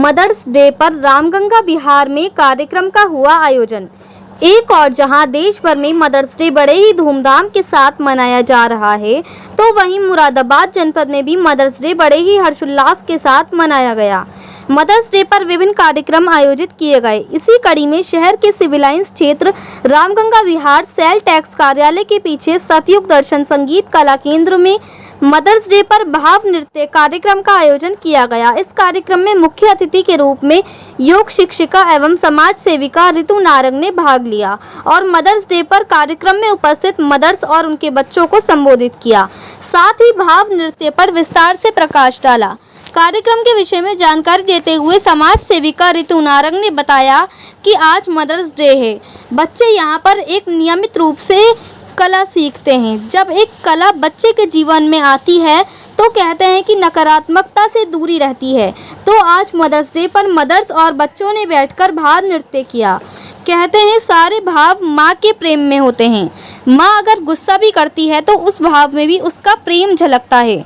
Mother's day पर रामगंगा बिहार में कार्यक्रम का हुआ आयोजन। एक और जहां देश भर में मदर्स डे बड़े ही धूमधाम के साथ मनाया जा रहा है, तो वहीं मुरादाबाद जनपद में भी मदर्स डे बड़े ही हर्षोल्लास के साथ मनाया गया। मदर्स डे पर विभिन्न कार्यक्रम आयोजित किए गए। इसी कड़ी में शहर के सिविल लाइंस क्षेत्र रामगंगा विहार सेल टैक्स कार्यालय के पीछे सतयुग दर्शन संगीत कला केंद्र में मदर्स डे पर भाव नृत्य कार्यक्रम का आयोजन किया गया। इस कार्यक्रम में मुख्य अतिथि के रूप में योग शिक्षिका एवं समाज सेविका ऋतु नारंग ने भाग लिया और मदर्स डे पर कार्यक्रम में उपस्थित मदर्स और उनके बच्चों को संबोधित किया। साथ ही भाव नृत्य पर विस्तार से प्रकाश डाला। कार्यक्रम के विषय में जानकारी देते हुए समाज सेविका ऋतु नारंग ने बताया कि आज मदर्स डे है। बच्चे यहाँ पर एक नियमित रूप से कला सीखते हैं। जब एक कला बच्चे के जीवन में आती है तो कहते हैं कि नकारात्मकता से दूरी रहती है। तो आज मदर्स डे पर मदर्स और बच्चों ने बैठकर भाव नृत्य किया। कहते हैं सारे भाव माँ के प्रेम में होते हैं। माँ अगर गुस्सा भी करती है तो उस भाव में भी उसका प्रेम झलकता है।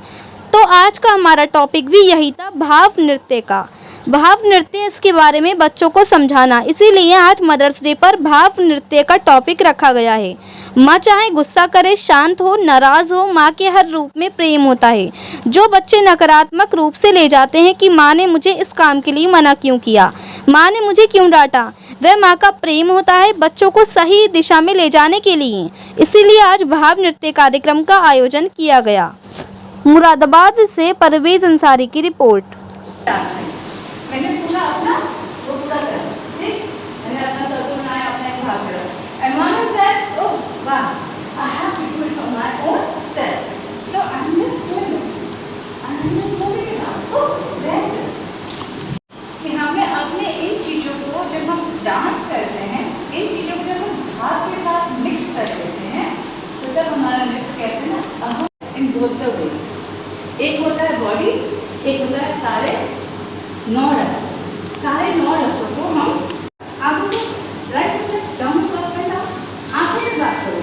तो आज का हमारा टॉपिक भी यही था, भाव नृत्य का। भाव नृत्य इसके बारे में बच्चों को समझाना, इसीलिए आज मदर्स डे पर भाव नृत्य का टॉपिक रखा गया है। माँ चाहे गुस्सा करे, शांत हो, नाराज हो, माँ के हर रूप में प्रेम होता है। जो बच्चे नकारात्मक रूप से ले जाते हैं कि माँ ने मुझे इस काम के लिए मना क्यों किया, माँ ने मुझे क्यों डांटा, वह माँ का प्रेम होता है बच्चों को सही दिशा में ले जाने के लिए। इसीलिए आज भाव नृत्य कार्यक्रम का आयोजन किया गया। मुरादाबाद से परवेज अंसारी की रिपोर्ट। मैंने पूरा अपना वो पूरा करा, ठीक? मैंने अपना सर्कल बनाया, अपना एक भाग करा। And one is that, oh wow, I have to do it on my own self. So I'm just doing it. I'm just moving it out. Oh, there it is. कि हमें अपने इन चीज़ों को जब हम डांस करते हैं, इन चीज़ों को जब हम भाव के साथ मिक्स कर देते हैं, तो तब हमारा नृत्य कहते हैं ना, in both the ways. एक होता है बॉडी, एक होता है सारे 9 रस। सारे 9 रसों को हम आंखों को राइट में डाउन को अप एंड डाउन, आंखों से बात करो।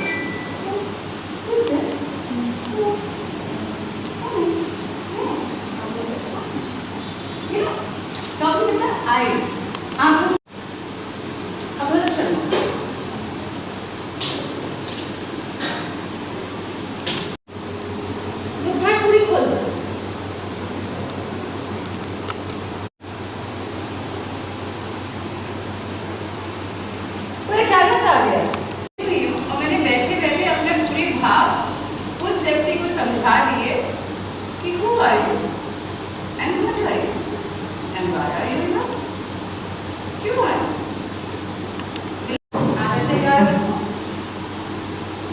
टॉपिंग विद द आईज, आंखों से। अब थोड़ा चलो, मुस्कान पूरी खोल दो। अचानक आ गया और मैंने बैठे बैठे अपने पूरे भाव उस व्यक्ति को समझा दिए कि who are you and what are you and why are you here, क्यों आए। आगे से यार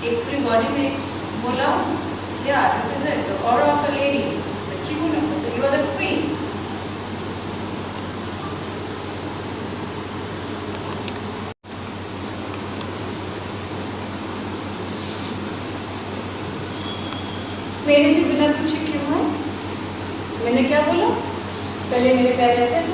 एक पूरी बॉडी में बोला या this is it, the aura of a lady, क्यों ना, यू आर द क्वीन। मेरे से बिना पूछे क्यों है? मैंने क्या बोला? पहले मेरे पैर ऐसे थे,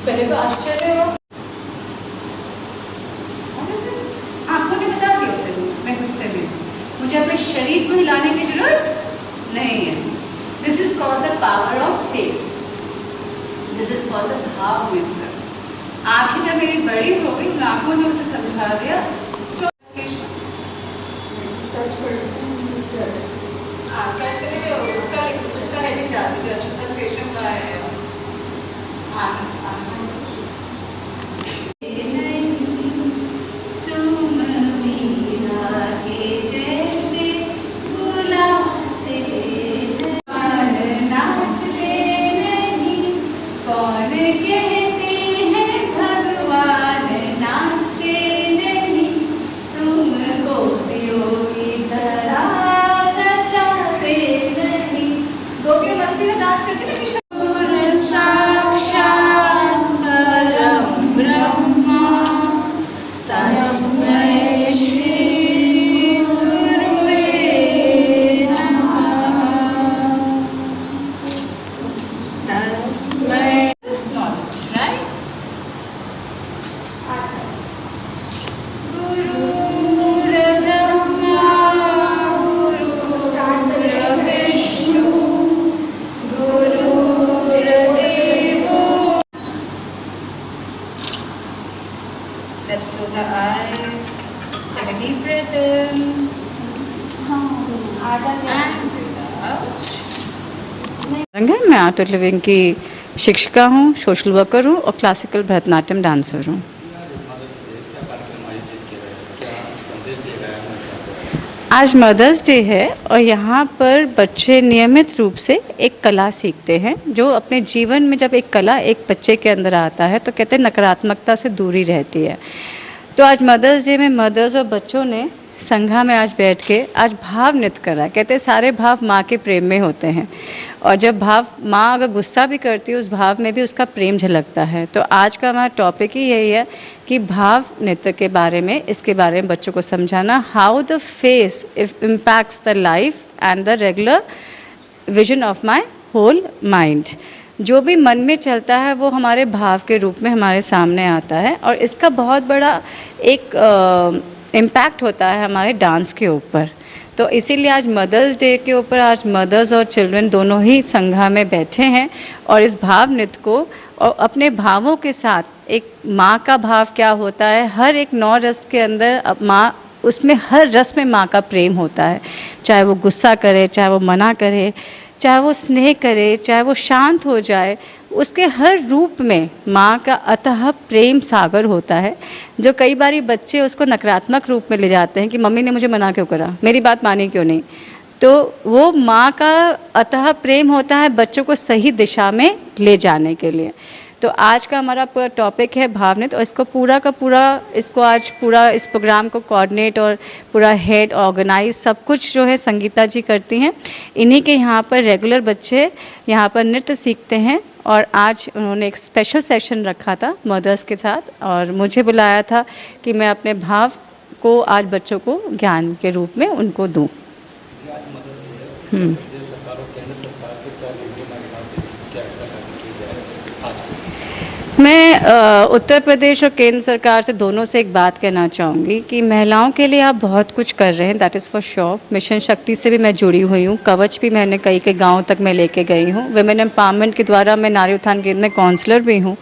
पहले तो आश्चर्य हुआ। आंखों ने बता दिया उसे, मैं गुस्से में, मुझे अपने शरीर को हिलाने की जरूरत नहीं है। This is called the power of face, this is called the भाव नृत्य। आंखें जब मेरी बड़ी हो गई, आंखों ने उसे समझा दिया। सर्च करेंगे उसका हेडिंग डाल दीजिए, अच्युतन केशव का है। close our eyes. Take a deep breath in. And breathe out. मैं आर्ट ऑफ लिविंग की शिक्षिका हूँ, सोशल वर्कर हूँ और क्लासिकल भरतनाट्यम डांसर हूँ। आज मदर्स डे है और यहाँ पर बच्चे नियमित रूप से एक कला सीखते हैं, जो अपने जीवन में जब एक कला एक बच्चे के अंदर आता है तो कहते हैं नकारात्मकता से दूरी रहती है। तो आज मदर्स डे में मदर्स और बच्चों ने संघा में आज बैठ के आज भाव नृत्य करा। कहते हैं सारे भाव माँ के प्रेम में होते हैं और जब भाव माँ अगर गुस्सा भी करती है उस भाव में भी उसका प्रेम झलकता है। तो आज का हमारा टॉपिक ही यही है कि भाव नृत्य के बारे में, इसके बारे में बच्चों को समझाना, how the face impacts the life and the regular vision of my whole mind. जो भी मन में चलता है वो हमारे भाव के रूप में हमारे सामने आता है और इसका बहुत बड़ा एक इम्पैक्ट होता है हमारे डांस के ऊपर। तो इसीलिए आज मदर्स डे के ऊपर आज मदर्स और चिल्ड्रन दोनों ही संघा में बैठे हैं और इस भाव नृत्य को और अपने भावों के साथ एक माँ का भाव क्या होता है, हर एक 9 रस के अंदर माँ, उसमें हर रस में माँ का प्रेम होता है। चाहे वो गुस्सा करे, चाहे वो मना करे, चाहे वो स्नेह करे, चाहे वो शांत हो जाए, उसके हर रूप में माँ का अतः प्रेम सागर होता है, जो कई बार बच्चे उसको नकारात्मक रूप में ले जाते हैं कि मम्मी ने मुझे मना क्यों करा, मेरी बात मानी क्यों नहीं। तो वो माँ का अतः प्रेम होता है बच्चों को सही दिशा में ले जाने के लिए। तो आज का हमारा पूरा टॉपिक है भाव नृत्य और इसको पूरा का पूरा आज पूरा इस प्रोग्राम को कोऑर्डिनेट और पूरा हेड ऑर्गेनाइज सब कुछ जो है संगीता जी करती हैं। इन्हीं के यहाँ पर रेगुलर बच्चे यहाँ पर नृत्य सीखते हैं और आज उन्होंने एक स्पेशल सेशन रखा था मदर्स के साथ और मुझे बुलाया था कि मैं अपने भाव को आज बच्चों को ज्ञान के रूप में उनको दूँ। मैं उत्तर प्रदेश और केंद्र सरकार से दोनों से एक बात कहना चाहूँगी कि महिलाओं के लिए आप बहुत कुछ कर रहे हैं, that is for sure. Mission शक्ति से भी मैं जुड़ी हुई हूँ, कवच भी मैंने कई गाँव तक मैं लेके गई हूँ, वुमेन एम्पावरमेंट के द्वारा मैं नारी उत्थान केंद्र में काउंसलर भी हूँ।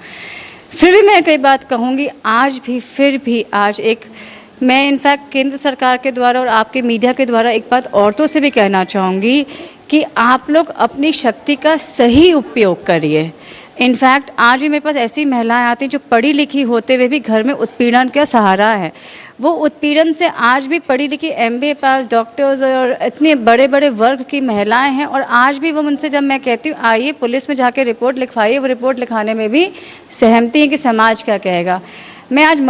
फिर भी मैं कई बात कहूँगी, आज भी फिर भी आज एक मैं इनफैक्ट केंद्र सरकार के द्वारा और आपके मीडिया के द्वारा एक बात औरतों से भी कहना चाहूँगी कि आप लोग अपनी शक्ति का सही उपयोग करिए। इनफैक्ट आज भी मेरे पास ऐसी महिलाएं आती हैं जो पढ़ी लिखी होते हुए भी घर में उत्पीड़न का सहारा है। वो उत्पीड़न से आज भी पढ़ी लिखी MBA पास डॉक्टर्स और इतने बड़े बड़े वर्ग की महिलाएं हैं और आज भी वो उनसे जब मैं कहती हूँ आइए पुलिस में जाके रिपोर्ट लिखवाइए, वो रिपोर्ट लिखाने में भी सहमती है कि समाज क्या कहेगा। मैं आज